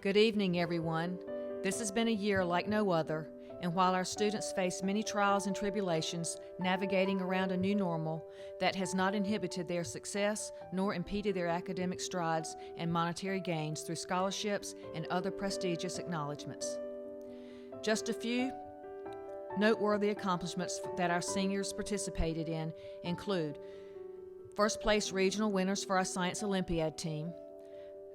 Good evening, everyone. This has been a year like no other, and while our students face many trials and tribulations navigating around a new normal, that has not inhibited their success nor impeded their academic strides and monetary gains through scholarships and other prestigious acknowledgments. Just a few noteworthy accomplishments that our seniors participated in include first place regional winners for our Science Olympiad team.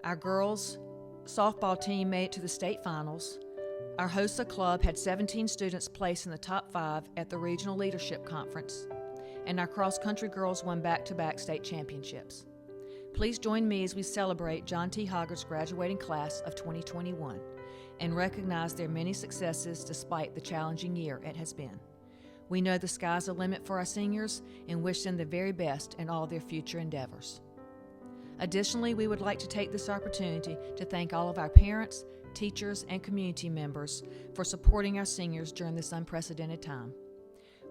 Our girls softball team made it to the state finals. Our HOSA club had 17 students place in the top 5 at the Regional Leadership Conference, and our cross-country girls won back-to-back state championships. Please join me as we celebrate John T. Hoggard's graduating class of 2021 and recognize their many successes despite the challenging year it has been. We know the sky's the limit for our seniors and wish them the very best in all their future endeavors. Additionally, we would like to take this opportunity to thank all of our parents, teachers, and community members for supporting our seniors during this unprecedented time.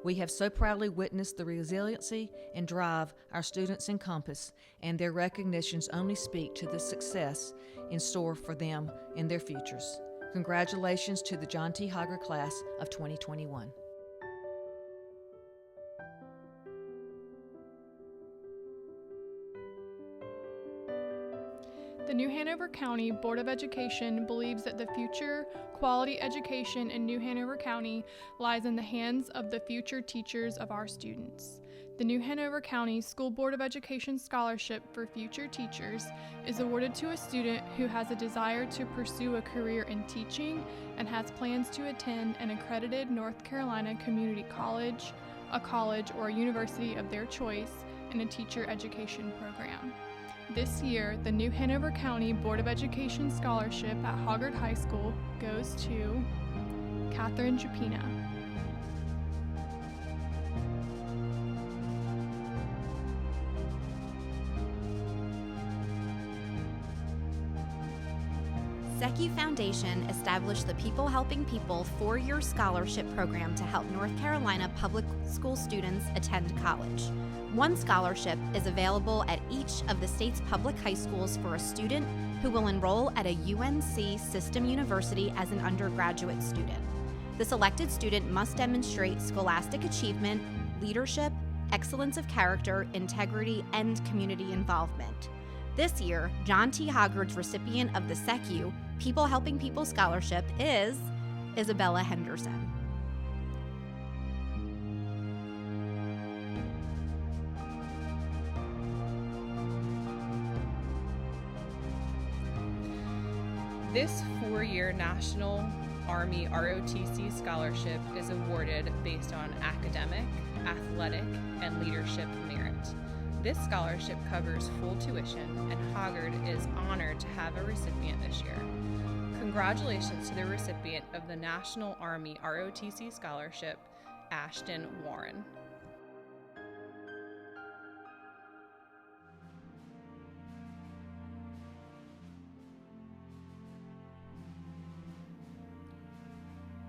We have so proudly witnessed the resiliency and drive our students encompass, and their recognitions only speak to the success in store for them in their futures. Congratulations to the John T. Hoggard class of 2021. The New Hanover County Board of Education believes that the future quality education in New Hanover County lies in the hands of the future teachers of our students. The New Hanover County School Board of Education Scholarship for Future Teachers is awarded to a student who has a desire to pursue a career in teaching and has plans to attend an accredited North Carolina community college, a college or a university of their choice, in a teacher education program. This year, the New Hanover County Board of Education Scholarship at Hoggard High School goes to Catherine Japina. SECU Foundation established the People Helping People 4-year scholarship program to help North Carolina public school students attend college. One scholarship is available at each of the state's public high schools for a student who will enroll at a UNC system university as an undergraduate student. The selected student must demonstrate scholastic achievement, leadership, excellence of character, integrity, and community involvement. This year, John T. Hoggard's recipient of the SECU People Helping People Scholarship is Isabella Henderson. This 4-year National Army ROTC scholarship is awarded based on academic, athletic, and leadership merit. This scholarship covers full tuition, and Hoggard is honored to have a recipient this year. Congratulations to the recipient of the National Army ROTC scholarship, Ashton Warren.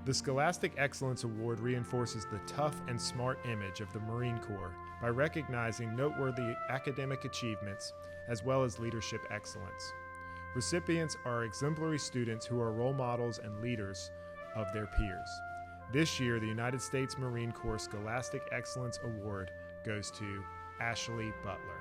The Scholastic Excellence Award reinforces the tough and smart image of the Marine Corps by recognizing noteworthy academic achievements as well as leadership excellence. Recipients are exemplary students who are role models and leaders of their peers. This year, the United States Marine Corps Scholastic Excellence Award goes to Ashley Butler.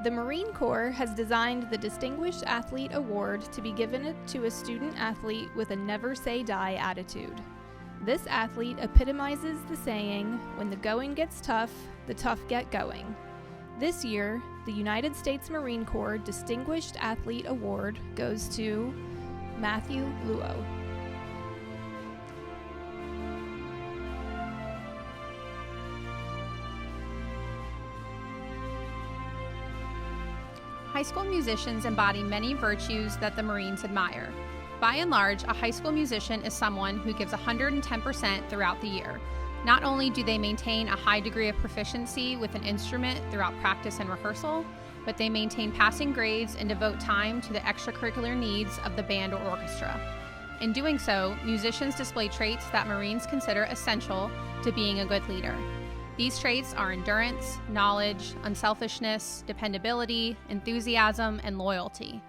The Marine Corps has designed the Distinguished Athlete Award to be given to a student athlete with a never-say-die attitude. This athlete epitomizes the saying, "When the going gets tough, the tough get going." This year, the United States Marine Corps Distinguished Athlete Award goes to Matthew Luo. High school musicians embody many virtues that the Marines admire. By and large, a high school musician is someone who gives 110% throughout the year. Not only do they maintain a high degree of proficiency with an instrument throughout practice and rehearsal, but they maintain passing grades and devote time to the extracurricular needs of the band or orchestra. In doing so, musicians display traits that Marines consider essential to being a good leader. These traits are endurance, knowledge, unselfishness, dependability, enthusiasm, and loyalty.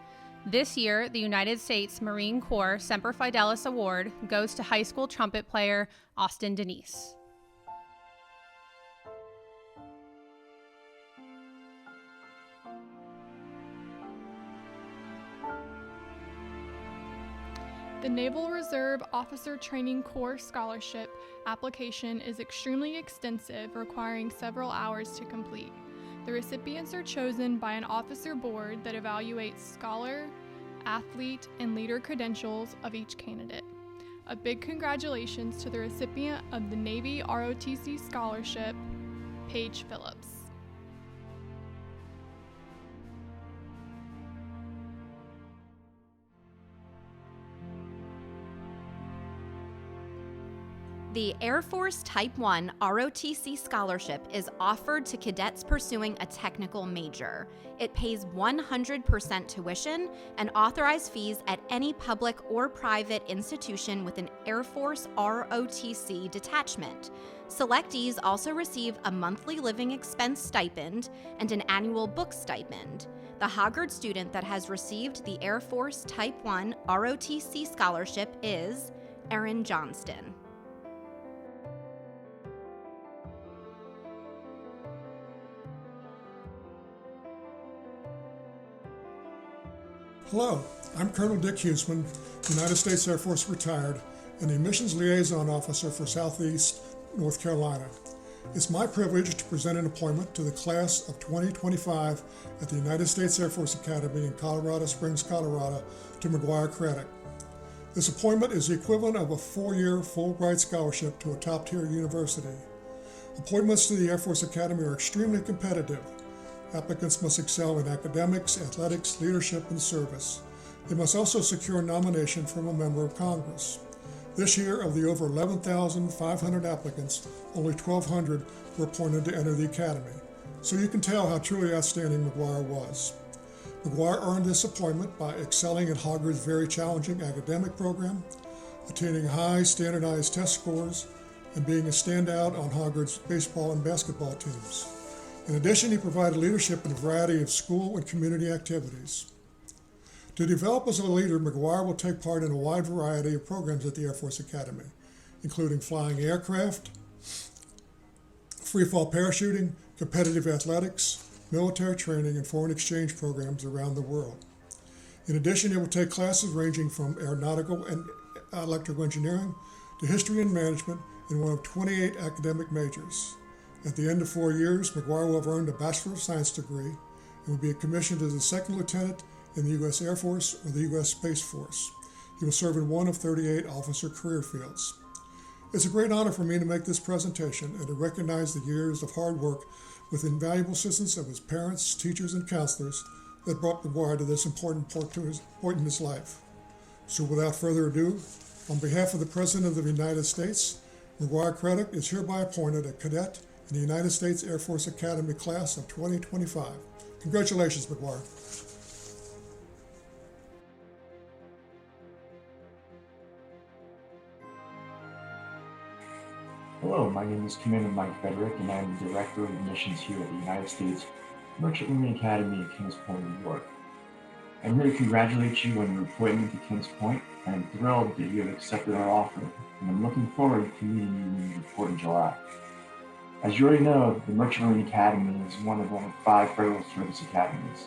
This year, the United States Marine Corps Semper Fidelis Award goes to high school trumpet player Austin Denise. The Naval Reserve Officer Training Corps Scholarship application is extremely extensive, requiring several hours to complete. The recipients are chosen by an officer board that evaluates scholar, athlete, and leader credentials of each candidate. A big congratulations to the recipient of the Navy ROTC Scholarship, Paige Phillips. The Air Force Type 1 ROTC Scholarship is offered to cadets pursuing a technical major. It pays 100% tuition and authorized fees at any public or private institution with an Air Force ROTC detachment. Selectees also receive a monthly living expense stipend and an annual book stipend. The Hoggard student that has received the Air Force Type 1 ROTC Scholarship is Erin Johnston. Hello, I'm Colonel Dick Huseman, United States Air Force retired, and the Missions Liaison Officer for Southeast North Carolina. It's my privilege to present an appointment to the class of 2025 at the United States Air Force Academy in Colorado Springs, Colorado, to McGuire Craddock. This appointment is the equivalent of a 4-year Fulbright scholarship to a top-tier university. Appointments to the Air Force Academy are extremely competitive. Applicants must excel in academics, athletics, leadership, and service. They must also secure nomination from a member of Congress. This year, of the over 11,500 applicants, only 1,200 were appointed to enter the academy. So you can tell how truly outstanding McGuire was. McGuire earned this appointment by excelling in Hoggard's very challenging academic program, attaining high standardized test scores, and being a standout on Hoggard's baseball and basketball teams. In addition, he provided leadership in a variety of school and community activities. To develop as a leader, McGuire will take part in a wide variety of programs at the Air Force Academy, including flying aircraft, freefall parachuting, competitive athletics, military training, and foreign exchange programs around the world. In addition, he will take classes ranging from aeronautical and electrical engineering to history and management in one of 28 academic majors. At the end of 4 years, McGuire will have earned a Bachelor of Science degree and will be commissioned as a second lieutenant in the U.S. Air Force or the U.S. Space Force. He will serve in one of 38 officer career fields. It's a great honor for me to make this presentation and to recognize the years of hard work with invaluable assistance of his parents, teachers, and counselors that brought McGuire to this important point in his life. So without further ado, on behalf of the President of the United States, McGuire Craddock is hereby appointed a cadet in the United States Air Force Academy class of 2025. Congratulations, McGuire. Hello, my name is Commander Mike Frederick, and I am the Director of Admissions here at the United States Merchant Marine Academy in Kings Point, New York. I'm here to congratulate you on your appointment to Kings Point. I am thrilled that you have accepted our offer, and I'm looking forward to meeting you when you report in July. As you already know, the Merchant Marine Academy is one of only 5 federal service academies.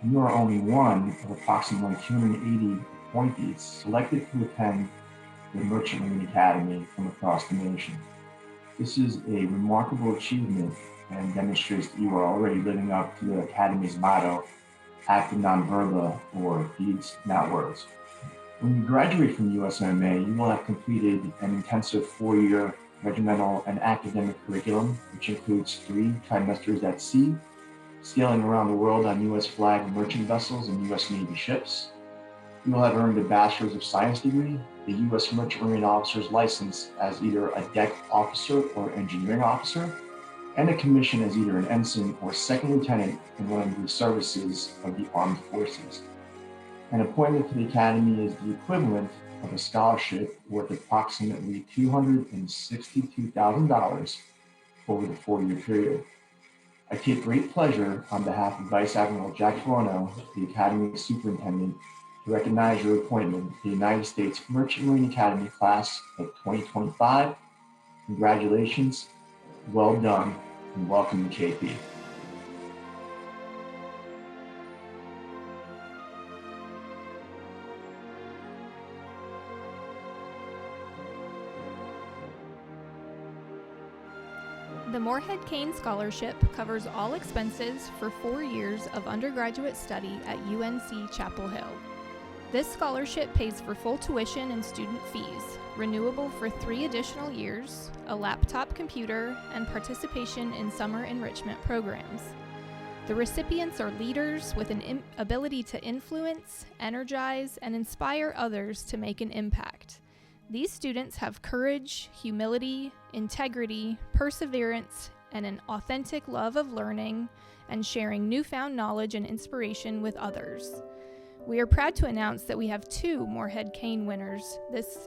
You are only one of approximately 280 appointees selected to attend the Merchant Marine Academy from across the nation. This is a remarkable achievement and demonstrates that you are already living up to the Academy's motto, Acting Non-Verba, or Deeds, Not Words. When you graduate from USMA, you will have completed an intensive 4-year regimental and academic curriculum, which includes 3 trimesters at sea, sailing around the world on U.S. flag merchant vessels and U.S. Navy ships. You will have earned a Bachelor's of Science degree, the U.S. Merchant Marine Officer's license as either a deck officer or engineering officer, and a commission as either an ensign or second lieutenant in one of the services of the armed forces. An appointment to the Academy is the equivalent of a scholarship worth approximately $262,000 over the 4-year period. I take great pleasure on behalf of Vice Admiral Jack Buono, the Academy Superintendent, to recognize your appointment to the United States Merchant Marine Academy Class of 2025. Congratulations, well done, and welcome to KP. The Moorhead Kane Scholarship covers all expenses for 4 years of undergraduate study at UNC Chapel Hill. This scholarship pays for full tuition and student fees, renewable for 3 additional years, a laptop computer, and participation in summer enrichment programs. The recipients are leaders with an ability to influence, energize, and inspire others to make an impact. These students have courage, humility, integrity, perseverance, and an authentic love of learning and sharing newfound knowledge and inspiration with others. We are proud to announce that we have 2 Moorhead Kane winners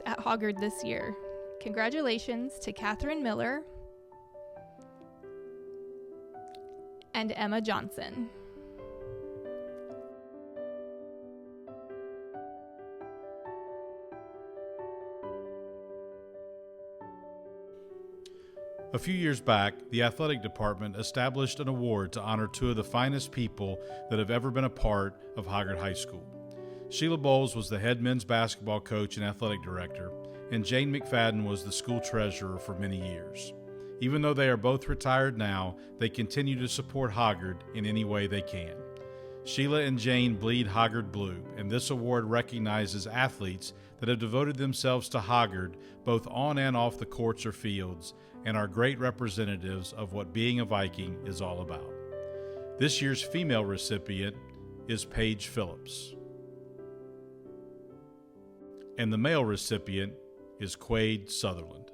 at Hoggard this year. Congratulations to Catherine Miller and Emma Johnson. A few years back, the athletic department established an award to honor 2 of the finest people that have ever been a part of Hoggard High School. Sheila Bowles was the head men's basketball coach and athletic director, and Jane McFadden was the school treasurer for many years. Even though they are both retired now, they continue to support Hoggard in any way they can. Sheila and Jane bleed Hoggard blue, and this award recognizes athletes that have devoted themselves to Hoggard both on and off the courts or fields, and are great representatives of what being a Viking is all about. This year's female recipient is Paige Phillips, and the male recipient is Quade Sutherland.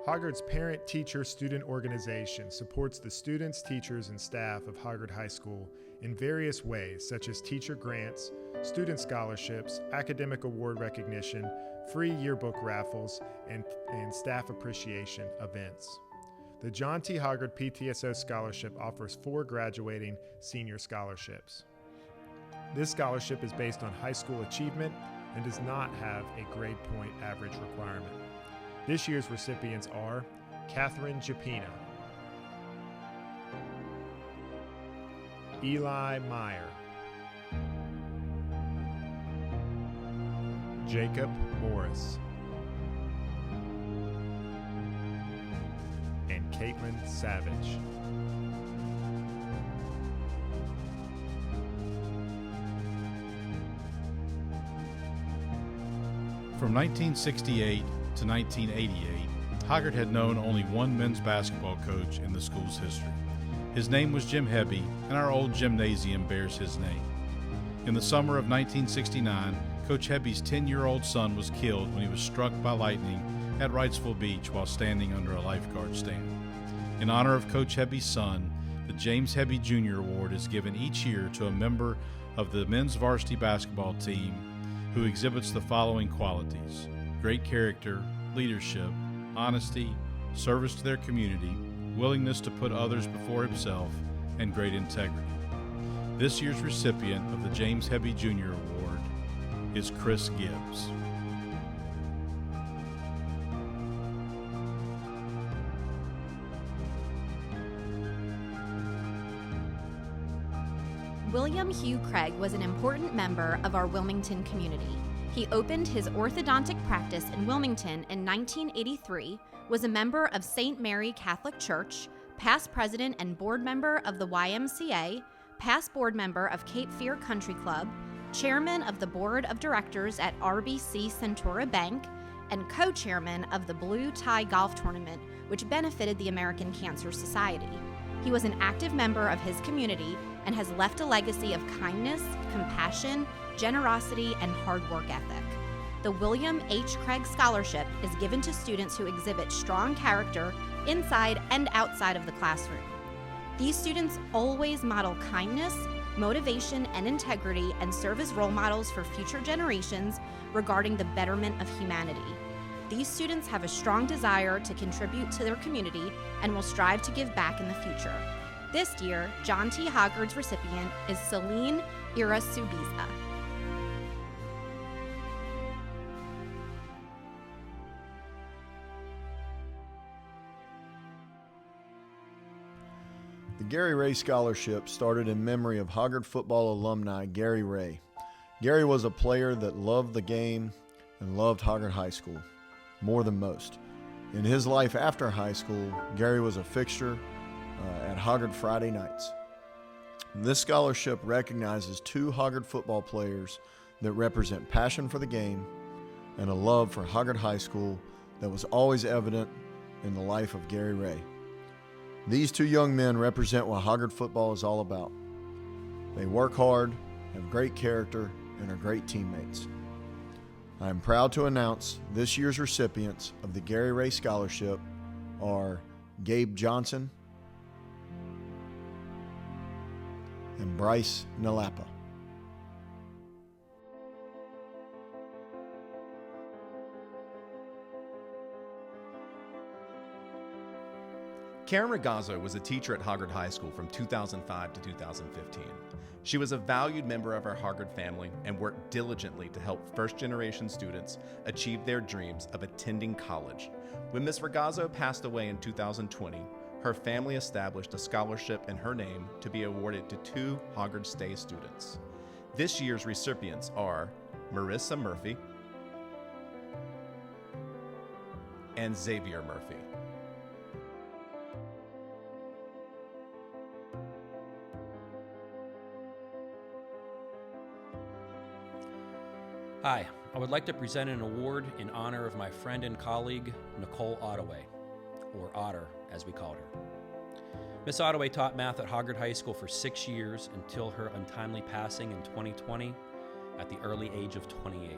Hoggard's parent-teacher-student organization supports the students, teachers, and staff of Hoggard High School in various ways, such as teacher grants, student scholarships, academic award recognition, free yearbook raffles, and staff appreciation events. The John T. Hoggard PTSO Scholarship offers 4 graduating senior scholarships. This scholarship is based on high school achievement and does not have a grade point average requirement. This year's recipients are Catherine Japina, Eli Meyer, Jacob Morris, and Caitlin Savage. From 1968 to 1988, Hoggard had known only one men's basketball coach in the school's history. His name was Jim Hebby, and our old gymnasium bears his name. In the summer of 1969, Coach Hebby's 10-year-old son was killed when he was struck by lightning at Wrightsville Beach while standing under a lifeguard stand. In honor of Coach Hebby's son, the James Hebby Jr. Award is given each year to a member of the men's varsity basketball team who exhibits the following qualities: great character, leadership, honesty, service to their community, willingness to put others before himself, and great integrity. This year's recipient of the James Hebby Jr. Award is Chris Gibbs. William Hugh Craig was an important member of our Wilmington community. He opened his orthodontic practice in Wilmington in 1983, was a member of St. Mary Catholic Church, past president and board member of the YMCA, past board member of Cape Fear Country Club, chairman of the board of directors at RBC Centura Bank, and co-chairman of the Blue Tie Golf Tournament, which benefited the American Cancer Society. He was an active member of his community and has left a legacy of kindness, compassion, generosity, and hard work ethic. The William H. Craig Scholarship is given to students who exhibit strong character, inside and outside of the classroom. These students always model kindness, motivation, and integrity and serve as role models for future generations regarding the betterment of humanity. These students have a strong desire to contribute to their community and will strive to give back in the future. This year, John T. Hoggard's recipient is Celine Irasubiza. The Gary Ray Scholarship started in memory of Hoggard football alumni Gary Ray. Gary was a player that loved the game and loved Hoggard High School more than most. In his life after high school, Gary was a fixture at Hoggard Friday nights. This scholarship recognizes two Hoggard football players that represent passion for the game and a love for Hoggard High School that was always evident in the life of Gary Ray. These two young men represent what Hoggard football is all about. They work hard, have great character, and are great teammates. I am proud to announce this year's recipients of the Gary Ray Scholarship are Gabe Johnson and Bryce Nalapa. Karen Ragazzo was a teacher at Hoggard High School from 2005 to 2015. She was a valued member of our Hoggard family and worked diligently to help first-generation students achieve their dreams of attending college. When Ms. Ragazzo passed away in 2020, her family established a scholarship in her name to be awarded to two Hoggard Stay students. This year's recipients are Marissa Murphy and Xavier Murphy. Hi, I would like to present an award in honor of my friend and colleague, Nicole Ottaway, or Otter, as we called her. Miss Ottaway taught math at Hoggard High School for 6 years until her untimely passing in 2020 at the early age of 28.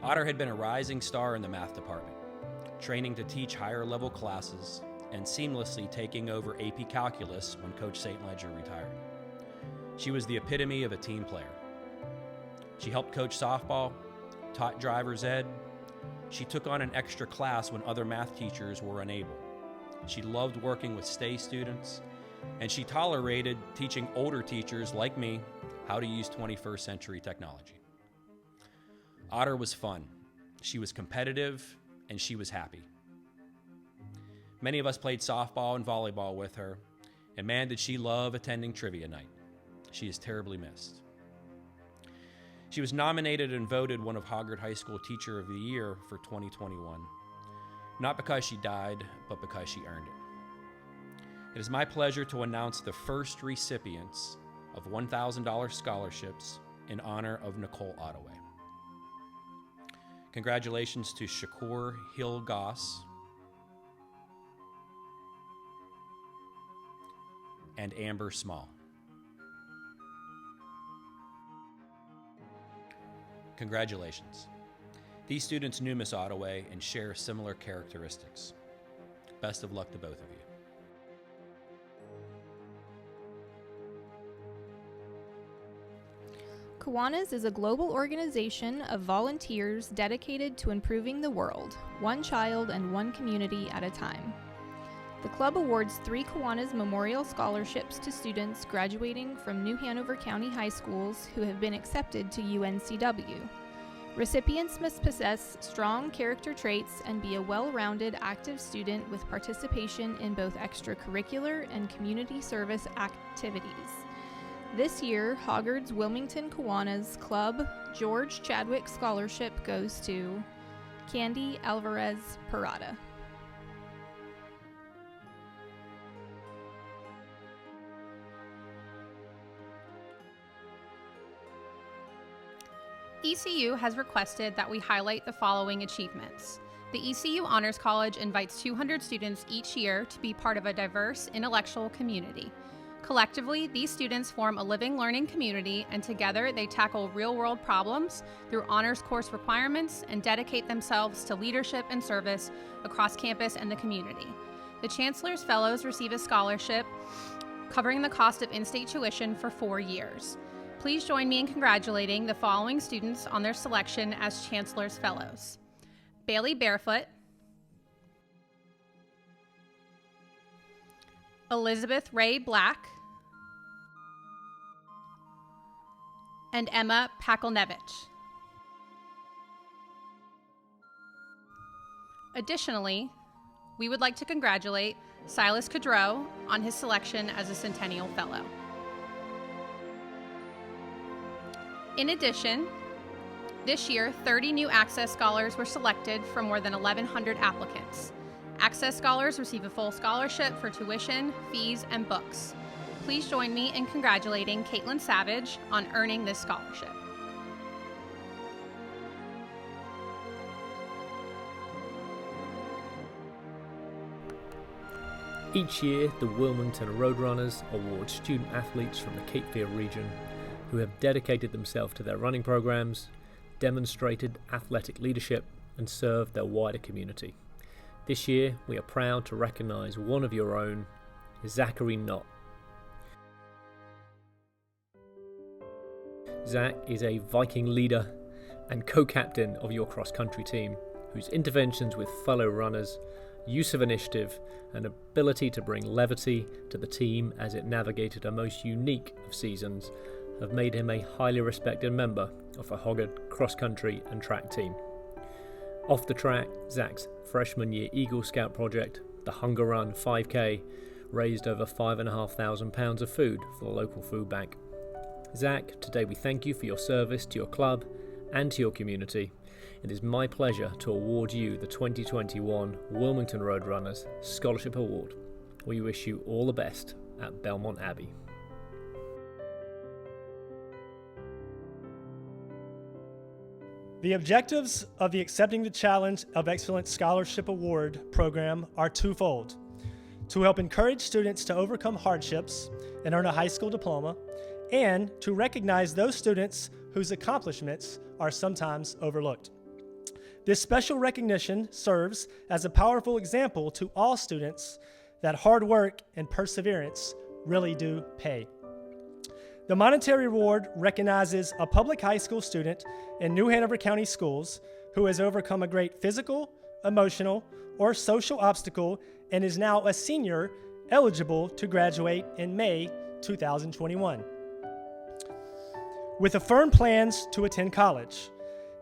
Otter had been a rising star in the math department, training to teach higher level classes and seamlessly taking over AP Calculus when Coach St. Ledger retired. She was the epitome of a team player. She helped coach softball, taught driver's ed. She took on an extra class when other math teachers were unable. She loved working with stay students, and she tolerated teaching older teachers like me how to use 21st century technology. Otter was fun. She was competitive, and she was happy. Many of us played softball and volleyball with her, and man, did she love attending trivia night. She is terribly missed. She was nominated and voted one of Hoggard High School Teacher of the Year for 2021, not because she died, but because she earned it. It is my pleasure to announce the first recipients of $1,000 scholarships in honor of Nicole Ottaway. Congratulations to Shakur Hill-Goss and Amber Small. Congratulations. These students knew Miss Ottaway and share similar characteristics. Best of luck to both of you. Kiwanis is a global organization of volunteers dedicated to improving the world, one child and one community at a time. The club awards 3 Kiwanis Memorial Scholarships to students graduating from New Hanover County high schools who have been accepted to UNCW. Recipients must possess strong character traits and be a well-rounded, active student with participation in both extracurricular and community service activities. This year, Hoggard's Wilmington Kiwanis Club George Chadwick Scholarship goes to Candy Alvarez Parada. ECU has requested that we highlight the following achievements. The ECU Honors College invites 200 students each year to be part of a diverse intellectual community. Collectively, these students form a living learning community, and together they tackle real-world problems through honors course requirements and dedicate themselves to leadership and service across campus and the community. The Chancellor's Fellows receive a scholarship covering the cost of in-state tuition for 4 years. Please join me in congratulating the following students on their selection as Chancellor's Fellows: Bailey Barefoot, Elizabeth Ray Black, and Emma Pakelnevich. Additionally, we would like to congratulate Silas Kudrow on his selection as a Centennial Fellow. In addition, this year, 30 new Access Scholars were selected from more than 1,100 applicants. Access Scholars receive a full scholarship for tuition, fees, and books. Please join me in congratulating Caitlin Savage on earning this scholarship. Each year, the Wilmington Roadrunners award student athletes from the Cape Fear region who have dedicated themselves to their running programs, demonstrated athletic leadership, and served their wider community. This year, we are proud to recognize one of your own, Zachary Knott. Zach is a Viking leader and co-captain of your cross-country team, whose interventions with fellow runners, use of initiative, and ability to bring levity to the team as it navigated a most unique of seasons have made him a highly respected member of the Hoggard cross-country and track team. Off the track, Zach's freshman year Eagle Scout project, the Hunger Run 5K, raised over £5,500 of food for the local food bank. Zach, today we thank you for your service to your club and to your community. It is my pleasure to award you the 2021 Wilmington Roadrunners Scholarship Award. We wish you all the best at Belmont Abbey. The objectives of the Accepting the Challenge of Excellence Scholarship Award program are twofold: to help encourage students to overcome hardships and earn a high school diploma, and to recognize those students whose accomplishments are sometimes overlooked. This special recognition serves as a powerful example to all students that hard work and perseverance really do pay. The monetary award recognizes a public high school student in New Hanover County Schools who has overcome a great physical, emotional, or social obstacle and is now a senior eligible to graduate in May 2021. With firm plans to attend college,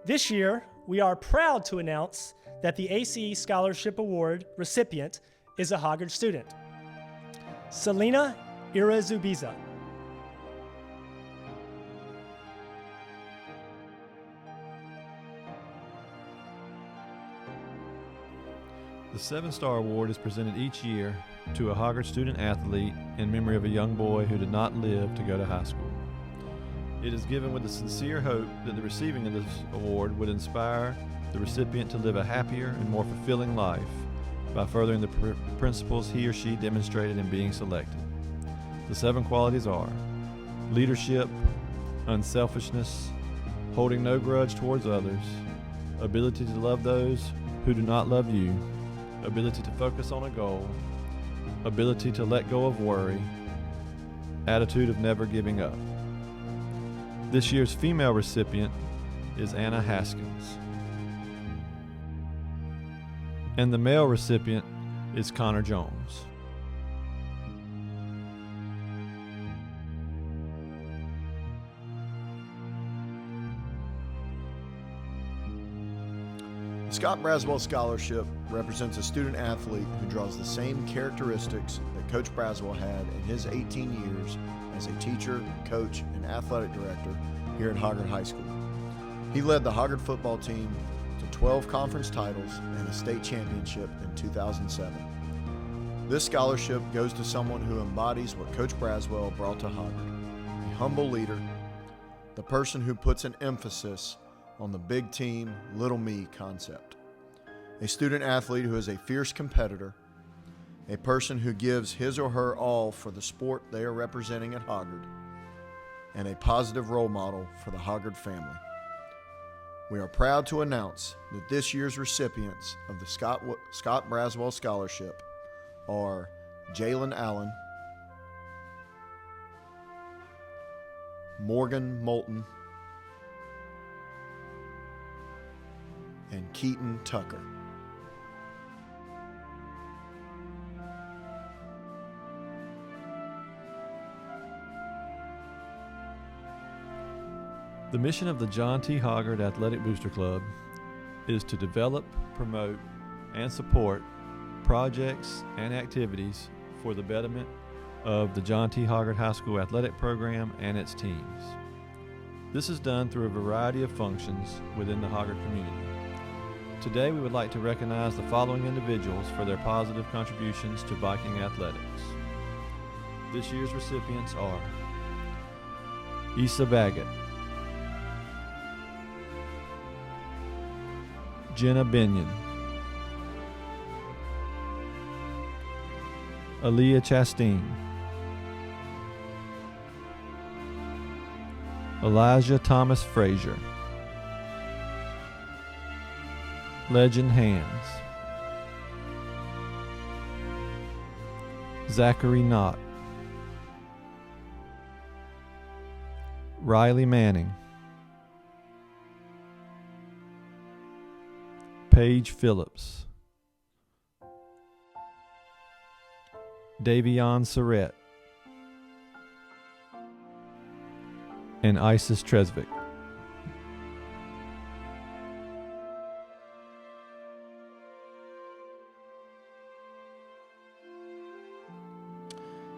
this year we are proud to announce that the ACE Scholarship Award recipient is a Hoggard student, Selena Irazubiza. The 7-Star Award is presented each year to a Hoggard student athlete in memory of a young boy who did not live to go to high school. It is given with the sincere hope that the receiving of this award would inspire the recipient to live a happier and more fulfilling life by furthering the principles he or she demonstrated in being selected. The 7 qualities are leadership, unselfishness, holding no grudge towards others, ability to love those who do not love you, ability to focus on a goal, ability to let go of worry, attitude of never giving up. This year's female recipient is Anna Haskins, and the male recipient is Connor Jones. The Scott Braswell Scholarship represents a student athlete who draws the same characteristics that Coach Braswell had in his 18 years as a teacher, coach, and athletic director here at Hoggard High School. He led the Hoggard football team to 12 conference titles and a state championship in 2007. This scholarship goes to someone who embodies what Coach Braswell brought to Hoggard: a humble leader, the person who puts an emphasis on the big team, little me concept, a student athlete who is a fierce competitor, a person who gives his or her all for the sport they are representing at Hoggard, and a positive role model for the Hoggard family. We are proud to announce that this year's recipients of the Scott Braswell Scholarship are Jalen Allen, Morgan Moulton, and Keaton Tucker. The mission of the John T. Hoggard Athletic Booster Club is to develop, promote, and support projects and activities for the betterment of the John T. Hoggard High School athletic program and its teams. This is done through a variety of functions within the Hoggard community. Today we would like to recognize the following individuals for their positive contributions to Viking athletics. This year's recipients are Issa Baggett, Jenna Binion, Aaliyah Chasteen, Elijah Thomas Frazier, Legend Hands, Zachary Knott, Riley Manning, Paige Phillips, Davion Surrett, and Isis Tresvik.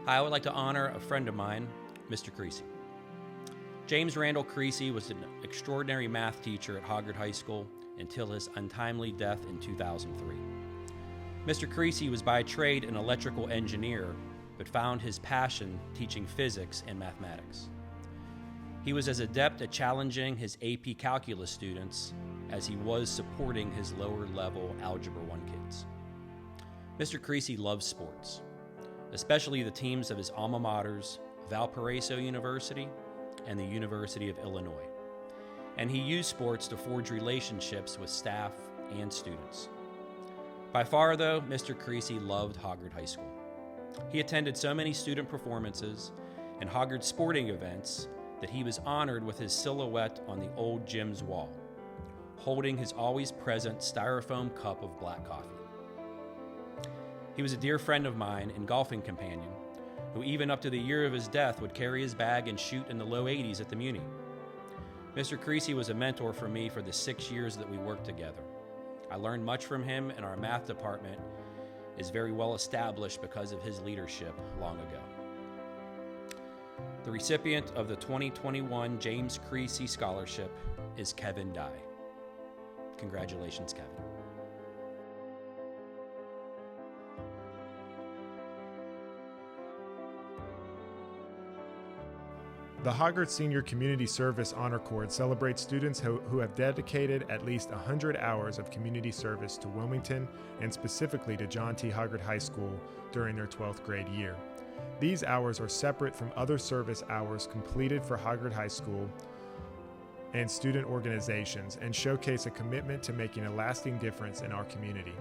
I would like to honor a friend of mine, Mr. Creasy. James Randall Creasy was an extraordinary math teacher at Hoggard High School until his untimely death in 2003. Mr. Creasy was by trade an electrical engineer, but found his passion teaching physics and mathematics. He was as adept at challenging his AP Calculus students as he was supporting his lower-level Algebra 1 kids. Mr. Creasy loves sports, especially the teams of his alma maters, Valparaiso University and the University of Illinois. And he used sports to forge relationships with staff and students. By far, though, Mr. Creasy loved Hoggard High School. He attended so many student performances and Hoggard sporting events that he was honored with his silhouette on the old gym's wall, holding his always present styrofoam cup of black coffee. He was a dear friend of mine and golfing companion, who even up to the year of his death would carry his bag and shoot in the low 80s at the Muni. Mr. Creasy was a mentor for me for the 6 years that we worked together. I learned much from him, and our math department is very well established because of his leadership long ago. The recipient of the 2021 James Creasy Scholarship is Kevin Dye. Congratulations, Kevin. The Hoggard Senior Community Service Honor Cord celebrates students who have dedicated at least 100 hours of community service to Wilmington and specifically to John T. Hoggard High School during their 12th grade year. These hours are separate from other service hours completed for Hoggard High School and student organizations and showcase a commitment to making a lasting difference in our community.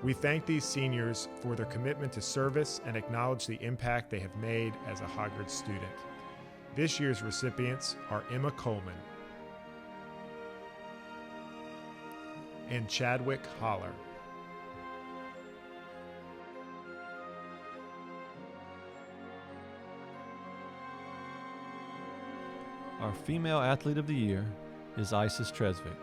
We thank these seniors for their commitment to service and acknowledge the impact they have made as a Hoggard student. This year's recipients are Emma Coleman and Chadwick Holler. Our female athlete of the year is Isis Tresvik.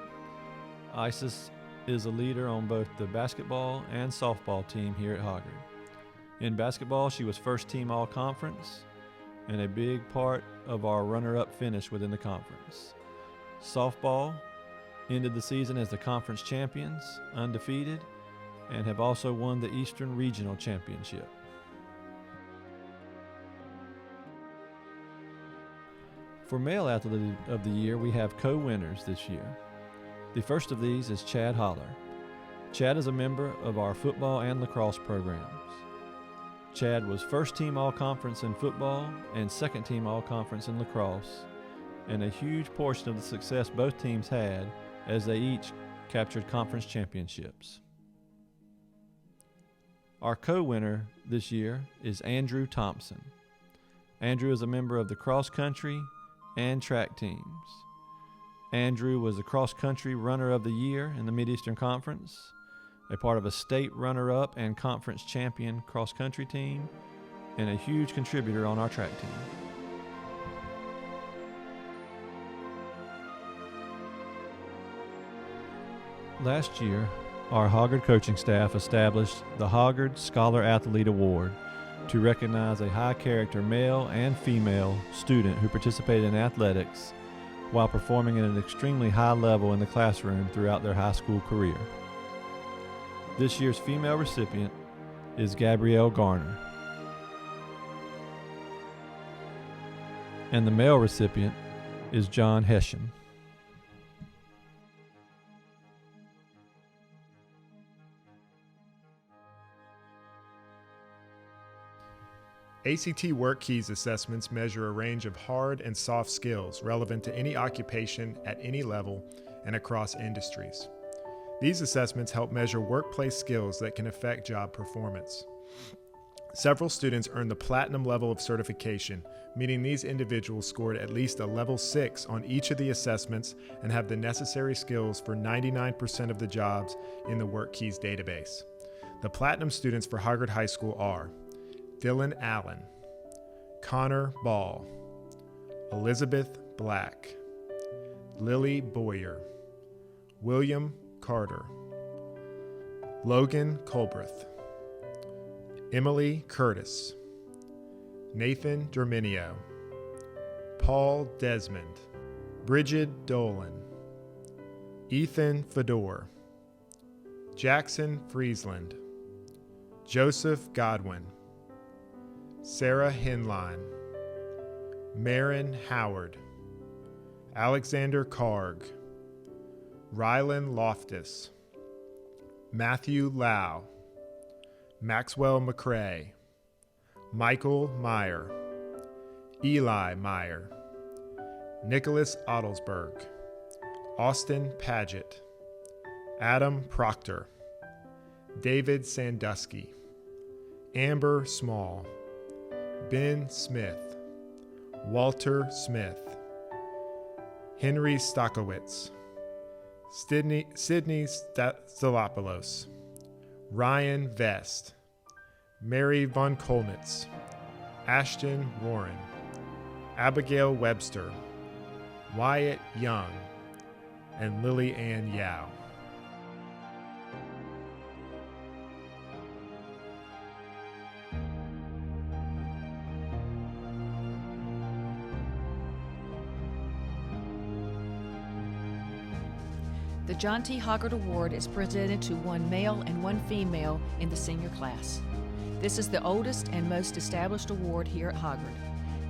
Isis is a leader on both the basketball and softball team here at Hoggard. In basketball, she was first team all-conference and a big part of our runner-up finish within the conference. Softball ended the season as the conference champions, undefeated, and have also won the Eastern Regional Championship. For Male Athlete of the Year, we have co-winners this year. The first of these is Chad Holler. Chad is a member of our football and lacrosse programs. Chad was first team all-conference in football and second team all-conference in lacrosse, and a huge portion of the success both teams had as they each captured conference championships. Our co-winner this year is Andrew Thompson. Andrew is a member of the cross-country and track teams. Andrew was the cross-country runner of the year in the Mid-Eastern Conference, a part of a state runner-up and conference champion cross-country team, and a huge contributor on our track team. Last year, our Hoggard coaching staff established the Hoggard Scholar Athlete Award to recognize a high-character male and female student who participated in athletics while performing at an extremely high level in the classroom throughout their high school career. This year's female recipient is Gabrielle Garner, and the male recipient is John Hessian. ACT Work Keys assessments measure a range of hard and soft skills relevant to any occupation at any level and across industries. These assessments help measure workplace skills that can affect job performance. Several students earned the platinum level of certification, meaning these individuals scored at least a level 6 on each of the assessments and have the necessary skills for 99% of the jobs in the Work Keys database. The platinum students for Hargrad High School are Dylan Allen, Connor Ball, Elizabeth Black, Lily Boyer, William Carter, Logan Colbreth, Emily Curtis, Nathan Derminio, Paul Desmond, Bridget Dolan, Ethan Fedor, Jackson Friesland, Joseph Godwin, Sarah Hinline, Marin Howard, Alexander Karg, Rylan Loftus, Matthew Lau, Maxwell McCrae, Michael Meyer, Eli Meyer, Nicholas Ottlesberg, Austin Paget, Adam Proctor, David Sandusky, Amber Small, Ben Smith, Walter Smith, Henry Stokowitz, Sydney Stilopoulos, Ryan Vest, Mary Von Kolnitz, Ashton Warren, Abigail Webster, Wyatt Young, and Lily Ann Yao. The John T. Hoggard Award is presented to one male and one female in the senior class. This is the oldest and most established award here at Hoggard.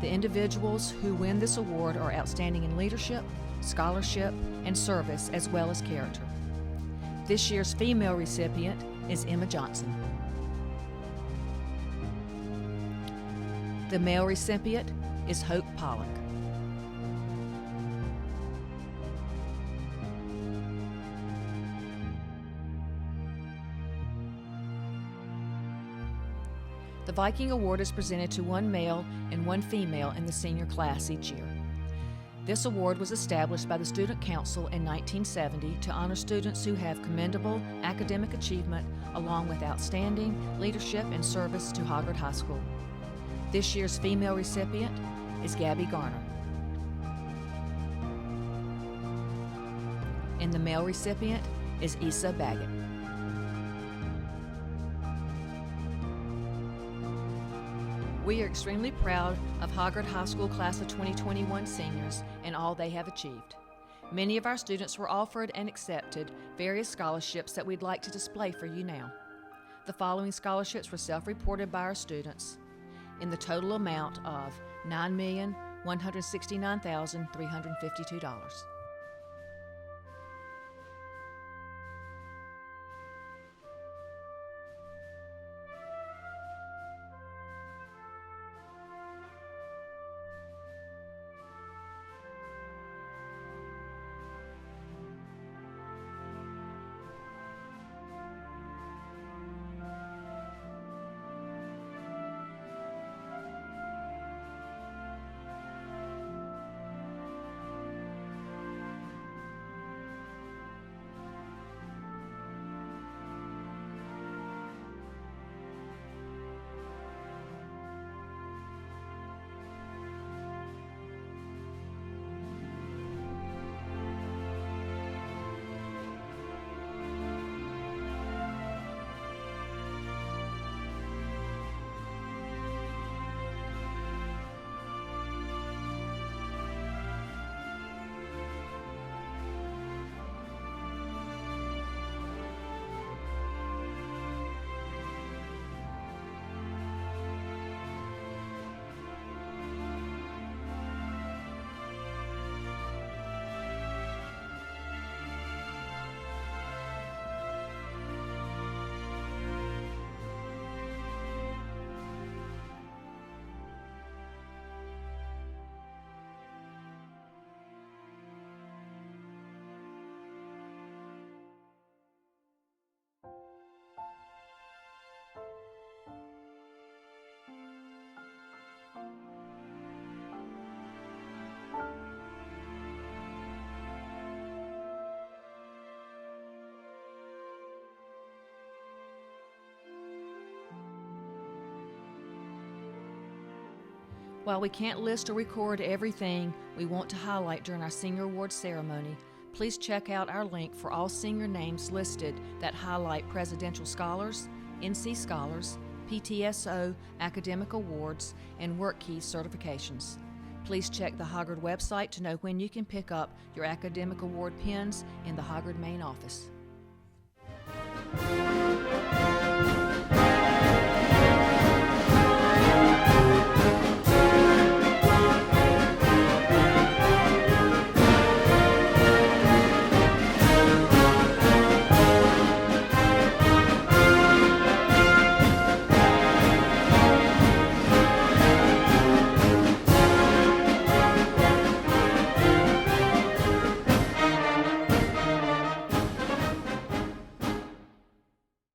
The individuals who win this award are outstanding in leadership, scholarship, and service, as well as character. This year's female recipient is Emma Johnson. The male recipient is Hope Pollock. The Viking Award is presented to one male and one female in the senior class each year. This award was established by the Student Council in 1970 to honor students who have commendable academic achievement along with outstanding leadership and service to Hoggard High School. This year's female recipient is Gabby Garner. And the male recipient is Issa Baggett. We are extremely proud of Hoggard High School Class of 2021 seniors and all they have achieved. Many of our students were offered and accepted various scholarships that we'd like to display for you now. The following scholarships were self-reported by our students in the total amount of $9,169,352. While we can't list or record everything we want to highlight during our Senior Awards ceremony, please check out our link for all senior names listed that highlight Presidential Scholars, NC Scholars, PTSO Academic Awards, and Rotc certifications. Please check the Hoggard website to know when you can pick up your Academic Award pins in the Hoggard main office.